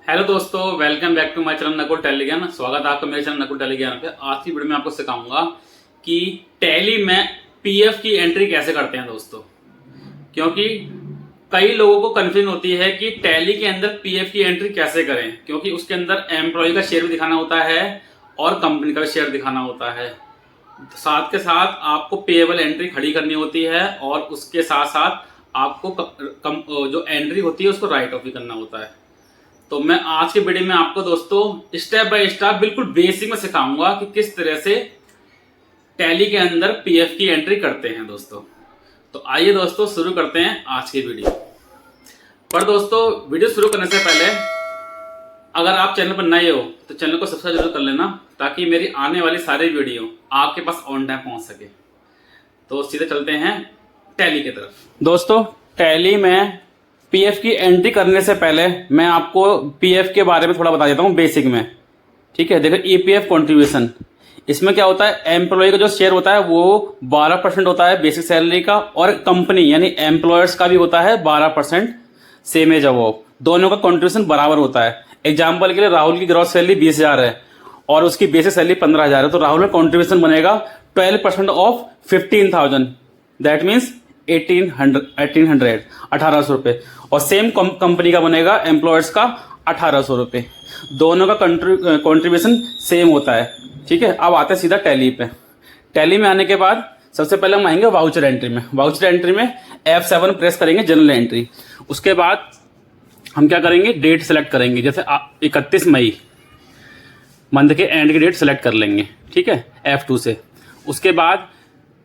Hello दोस्तों, welcome back to my channel Nakul Teligyan. स्वागत है आपका मेरे चैनल नकुल टेलीज्ञान पे। आज की वीडियो में आपको सिखाऊंगा कि टैली में पीएफ की एंट्री कैसे करते हैं दोस्तों। क्योंकि कई लोगों को कंफ्यूजन होती है कि टैली के अंदर पीएफ की एंट्री कैसे करें, क्योंकि उसके अंदर एम्प्लॉय का शेयर भी दिखाना होता है और कंपनी का शेयर दिखाना होता है। साथ के साथ आपको पेएबल एंट्री खड़ी करनी होती है और उसके साथ साथ आपको जो एंट्री होती है उसको राइट ऑफ भी करना होता है। तो मैं आज के वीडियो में आपको दोस्तों स्टेप बाय स्टेप बिल्कुल बेसिक में सिखाऊंगा कि किस तरह से टैली के अंदर पीएफ की एंट्री करते हैं दोस्तों। तो आइए दोस्तों शुरू करते हैं आज की वीडियो। पर दोस्तों वीडियो शुरू करने से पहले अगर आप चैनल पर नए हो तो चैनल को सब्सक्राइब जरूर कर लेना, ताकि मेरी आने वाली सारी वीडियो आपके पास ऑन टाइम पहुंच सके। तो सीधे चलते हैं टैली की तरफ। दोस्तों टैली में पीएफ की एंट्री करने से पहले मैं आपको पीएफ के बारे में थोड़ा बता देता हूँ बेसिक में। ठीक है, देखो ईपीएफ कंट्रीब्यूशन, इसमें क्या होता है, एम्प्लॉय का जो शेयर होता है वो 12% होता है बेसिक सैलरी का, और कंपनी यानी एम्प्लॉयर्स का भी होता है 12%। सेम एज अबव, दोनों का कंट्रीब्यूशन बराबर होता है। एग्जाम्पल के लिए राहुल की ग्रॉस सैलरी 20,000 है और उसकी बेसिक सैलरी 15,000 है, तो राहुल का कंट्रीब्यूशन बनेगा 12% ऑफ 15,000, दैट मीन्स 1800 रुपए। और सेम कंपनी का बनेगा एम्प्लॉयर्स का 1800 रुपए। दोनों का कंट्रीब्यूशन सेम होता है। ठीक है, अब आते हैं सीधा टैली पे। टैली में आने के बाद सबसे पहले हम आएंगे वाउचर एंट्री में। वाउचर एंट्री में F7 प्रेस करेंगे, जनरल एंट्री। उसके बाद हम क्या करेंगे, डेट सेलेक्ट करेंगे, जैसे 31 मई मंथ के एंड की डेट सेलेक्ट कर लेंगे। ठीक है, F2 से। उसके बाद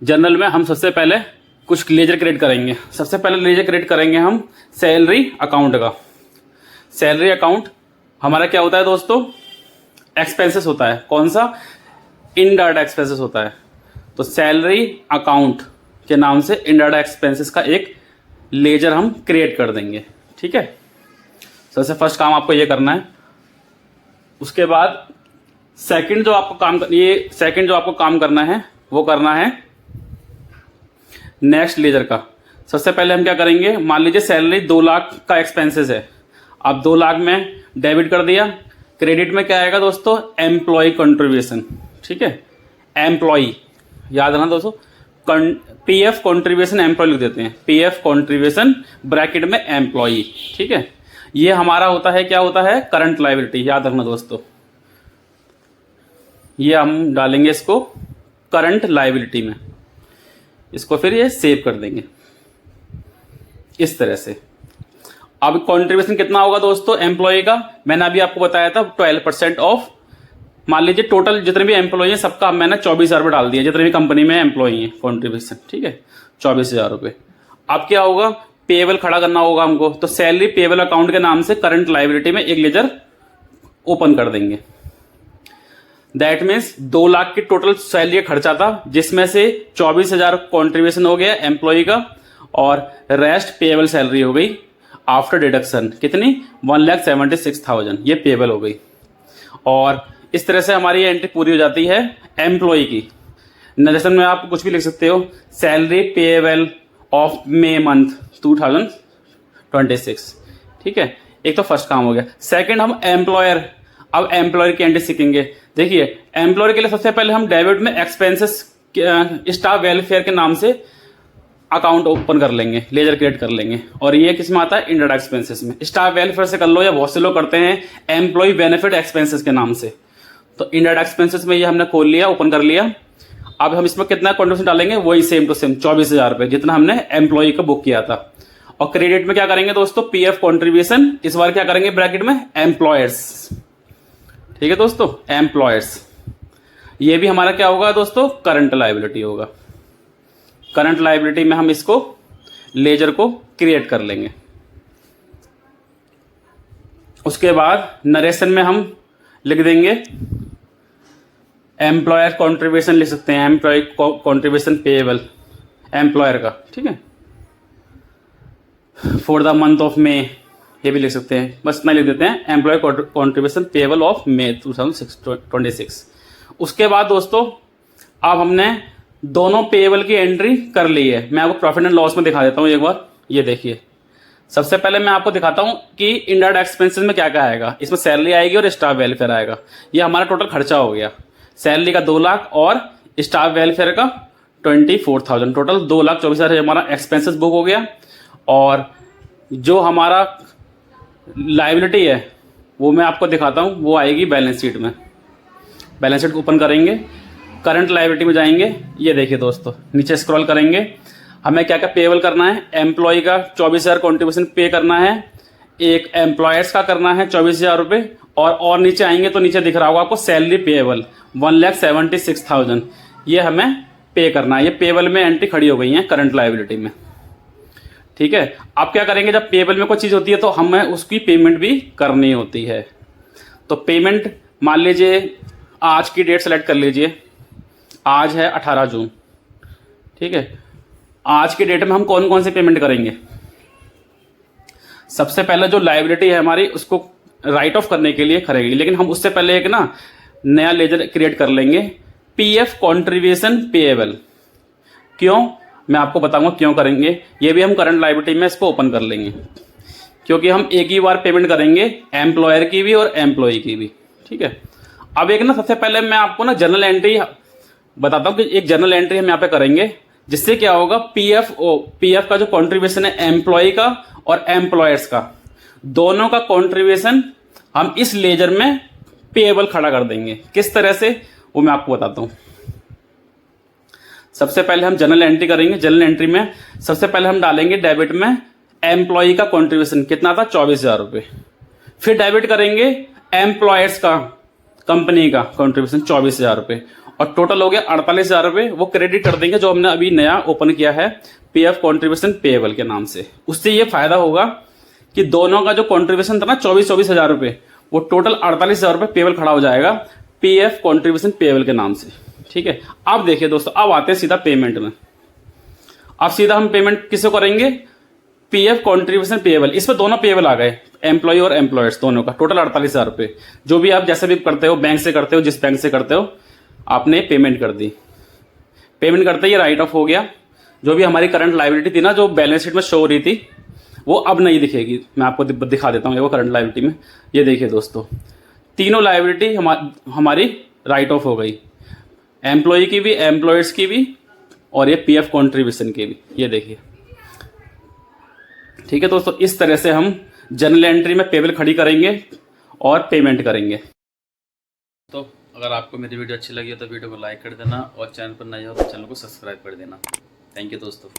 जनरल में हम सबसे पहले कुछ लेजर क्रिएट करेंगे। सबसे पहले लेजर क्रिएट करेंगे हम सैलरी अकाउंट का। सैलरी अकाउंट हमारा क्या होता है दोस्तों, एक्सपेंसेस होता है। कौन सा, इनडायरेक्ट एक्सपेंसेस होता है। तो सैलरी अकाउंट के नाम से इनडायरेक्ट एक्सपेंसेस का एक लेजर हम क्रिएट कर देंगे। ठीक है, सबसे फर्स्ट काम आपको ये करना है। उसके बाद सेकंड जो आपको काम करना है वो करना है नेक्स्ट लेजर का। सबसे पहले हम क्या करेंगे, मान लीजिए सैलरी 2 लाख का एक्सपेंसेस है। अब 2 लाख में डेबिट कर दिया। क्रेडिट में क्या आएगा दोस्तों, एम्प्लॉय कंट्रीब्यूशन। ठीक है, एम्प्लॉय याद रखना दोस्तों, पीएफ कंट्रीब्यूशन एम्प्लॉय लिख देते हैं, पीएफ कंट्रीब्यूशन ब्रैकेट में एम्प्लॉय। ठीक है, ये हमारा होता है, क्या होता है, करंट लायबिलिटी। याद रखना दोस्तों, ये हम डालेंगे इसको करंट लायबिलिटी में। इसको फिर ये सेव कर देंगे इस तरह से। अब कंट्रीब्यूशन कितना होगा दोस्तों एम्प्लॉय का, मैंने अभी आपको बताया था 12% ऑफ। मान लीजिए टोटल जितने भी एम्प्लॉय हैं सबका मैंने 24,000 रुपये डाल दिया, जितने भी कंपनी में एम्प्लॉय हैं कंट्रीब्यूशन। ठीक है, 24,000 रुपये। अब क्या होगा, पेएबल खड़ा करना होगा हमको, तो सैलरी पेएबल अकाउंट के नाम से करंट लायबिलिटी में एक लेजर ओपन कर देंगे। दैट मीन्स 2 लाख की टोटल सैलरी खर्चा था, जिसमें से 24,000 कॉन्ट्रीब्यूशन हो गया एम्प्लॉय का और रेस्ट पेएबल सैलरी हो गई आफ्टर डिडक्शन। कितनी, 1,76,000 ये पेएबल हो गई। और इस तरह से हमारी ये एंट्री पूरी हो जाती है एम्प्लॉय की। नरेशन में आप कुछ भी लिख सकते हो, salary payable of May month 2026। ठीक है, एक तो फर्स्ट काम हो गया। सेकंड हम एम्प्लॉयर, अब एम्प्लॉयर की एंट्री सीखेंगे। देखिए एम्प्लॉयर के लिए सबसे पहले हम डेबिट में एक्सपेंसेस स्टाफ वेलफेयर के नाम से अकाउंट ओपन कर लेंगे, लेजर क्रिएट कर लेंगे। और ये किस में आता है, इनडायरेक्ट एक्सपेंसेस में। स्टाफ वेलफेयर से कर लो, या बहुत से लोग करते हैं एम्प्लॉय बेनिफिट एक्सपेंसेस के नाम से। तो इनडायरेक्ट एक्सपेंसेस में ये हमने खोल लिया, ओपन कर लिया। अब हम इसमें कितना कंट्रीब्यूशन डालेंगे, वही सेम टू सेम 24,000 रुपये जितना हमने एम्प्लॉय का बुक किया था। और क्रेडिट में क्या करेंगे दोस्तों, पीएफ कंट्रीब्यूशन, इस बार क्या करेंगे ब्रैकेट में एम्प्लॉयर्स। ठीक है दोस्तों, एम्प्लॉयर्स। ये भी हमारा क्या होगा दोस्तों, करंट लायबिलिटी होगा। करंट लायबिलिटी में हम इसको लेजर को क्रिएट कर लेंगे। उसके बाद नरेशन में हम लिख देंगे एम्प्लॉयर कंट्रीब्यूशन, लिख सकते हैं एम्प्लॉय कंट्रीब्यूशन पेएबल एम्प्लॉयर का। ठीक है, for the month of May, ये भी लिख सकते हैं, बस इतना लिख देते हैं, employ contribution payable of May 2026। उसके बाद दोस्तों अब हमने दोनों पेएबल की एंट्री कर ली है। मैं आपको प्रॉफिट एंड लॉस में दिखा देता हूं एक बार, ये देखिए सबसे पहले मैं आपको दिखाता हूं कि इनडायरेक्ट एक्सपेंसेस में क्या क्या आएगा। इसमें सैलरी आएगी और स्टाफ वेलफेयर आएगा। ये हमारा टोटल खर्चा हो गया। सैलरी का 2 लाख और स्टाफ वेलफेयर का 24,000, टोटल 2,24,000 हमारा एक्सपेंसेस बुक हो गया। और जो हमारा लायबिलिटी है वो मैं आपको दिखाता हूँ, वो आएगी बैलेंस शीट में। बैलेंस शीट को ओपन करेंगे, करंट लायबिलिटी में जाएंगे। ये देखिए दोस्तों, नीचे स्क्रॉल करेंगे, हमें क्या क्या पेबल करना है। एम्प्लॉय का 24,000 कॉन्ट्रीब्यूशन पे करना है, एक एम्प्लॉयर्स का करना है 24,000 रुपये। और नीचे आएंगे तो नीचे दिख रहा होगा आपको सैलरी पेएबल 1,76,000, ये हमें पे करना है। ये पेएबल में एंट्री खड़ी हो गई है करंट लायबिलिटी में। ठीक है, अब क्या करेंगे, जब पेएबल में कोई चीज़ होती है तो हमें उसकी पेमेंट भी करनी होती है। तो पेमेंट मान लीजिए आज की डेट सेलेक्ट कर लीजिए, आज है 18 जून। ठीक है, आज की डेट में हम कौन कौन से पेमेंट करेंगे। सबसे पहले जो लायबिलिटी है हमारी उसको राइट ऑफ करने के लिए करेगी, लेकिन हम उससे पहले एक ना नया लेजर क्रिएट कर लेंगे, पीएफ कॉन्ट्रीब्यूशन पेएबल। क्यों, मैं आपको बताऊंगा क्यों करेंगे। ये भी हम करंट लायबिलिटी में इसको ओपन कर लेंगे, क्योंकि हम एक ही बार पेमेंट करेंगे एम्प्लॉयर की भी और एम्प्लॉय की भी। ठीक है, अब एक ना सबसे पहले मैं आपको ना जनरल एंट्री बताता हूं कि एक जनरल एंट्री हम यहाँ पे करेंगे, जिससे क्या होगा, पीएफ का जो कॉन्ट्रीब्यूशन है एम्प्लॉय का और एम्प्लॉयर्स का, दोनों का कॉन्ट्रीब्यूशन हम इस लेजर में पेएबल खड़ा कर देंगे। किस तरह से, वो मैं आपको बताता हूं। सबसे पहले हम जनरल एंट्री करेंगे। जनरल एंट्री में सबसे पहले हम डालेंगे डेबिट में एम्प्लॉय का कॉन्ट्रीब्यूशन कितना था, 24,000 रुपये। फिर डेबिट करेंगे एम्प्लॉयर्स का, कंपनी का कॉन्ट्रीब्यूशन 24,000 रुपये, और टोटल हो गया 48,000 रुपये। वो क्रेडिट कर देंगे जो हमने अभी नया ओपन किया है पीएफ कॉन्ट्रीब्यूशन पेएबल के नाम से। उससे ये फायदा होगा कि दोनों का जो कॉन्ट्रीब्यूशन था ना 24,000 रुपये, वो टोटल 48,000 रुपये पेएबल खड़ा हो जाएगा पीएफ कॉन्ट्रीब्यूशन पेएबल के नाम से। ठीक है, अब देखिए दोस्तों, अब आते हैं सीधा पेमेंट में। अब सीधा हम पेमेंट किसको करेंगे, पीएफ कॉन्ट्रीब्यूशन पेएबल। इसमें दोनों पेएबल आ गए, एम्प्लॉय और एम्प्लॉयर्स दोनों का, टोटल 48,000 रुपये। जो भी आप जैसे भी करते हो, बैंक से करते हो, जिस बैंक से करते हो, आपने पेमेंट कर दी। पेमेंट करते ही राइट ऑफ हो गया। जो भी हमारी करंट लायबिलिटी थी ना, जो बैलेंस शीट में शो हो रही थी, वो अब नहीं दिखेगी। मैं आपको दिखा देता हूँ वो करंट लायबिलिटी में। ये देखिए दोस्तों, तीनों लायबिलिटी हमारी राइट ऑफ हो गई, एम्प्लॉय की भी, एम्प्लॉयर्स की भी, और ये पीएफ कॉन्ट्रीब्यूशन की भी। ये देखिए, ठीक है दोस्तों, इस तरह से हम जनरल एंट्री में पेएबल खड़ी करेंगे और पेमेंट करेंगे। तो अगर आपको मेरी वीडियो अच्छी लगी हो तो वीडियो को लाइक कर देना, और चैनल पर नए हो तो चैनल को सब्सक्राइब कर देना। थैंक यू दोस्तों।